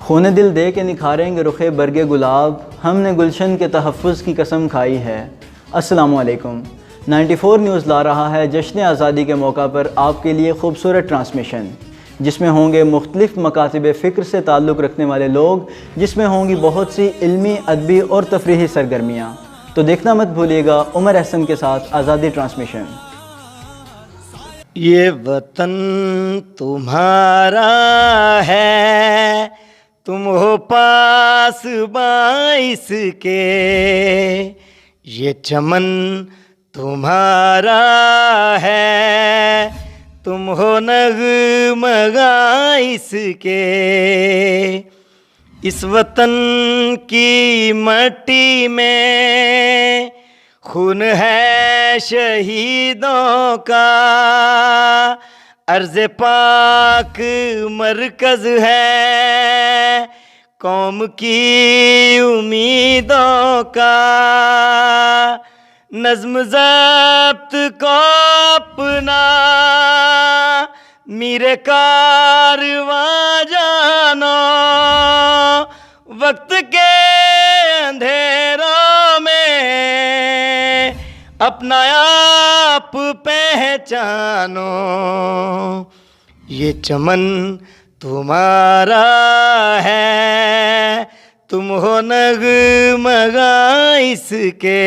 खूने दिल दे के निखारेंगे रुखे बरगे गुलाब, हमने गुलशन के तहफ़्फ़ुज़ की कसम खाई है। अस्सलामु अलैकुम। 94 न्यूज़ ला रहा है जश्न आज़ादी के मौका पर आपके लिए खूबसूरत ट्रांसमिशन, जिसमें होंगे मुख्तलिफ़ मकातिब फ़िक्र से ताल्लुक़ रखने वाले लोग, जिसमें होंगी बहुत सी इल्मी, अदबी और तफरीही सरगर्मियाँ। तो देखना मत भूलिएगा उमर अहसन के साथ आज़ादी ट्रांसमिशन। ये वतन तुम्हारा है, तुम हो पास बाइस के, ये चमन तुम्हारा है, तुम हो नग़्मा इसके। इस वतन की मट्टी में खून है शहीदों का, अर्ज़ पाक मरकज़ है कौम की उम्मीदों का। नज़्म ज़ब्त को अपना मीरे कारवां जानो, वक्त के अंधेरों में अपना आप पहचानो। ये चमन तुम्हारा है, तुम हो नग़्मा इसके।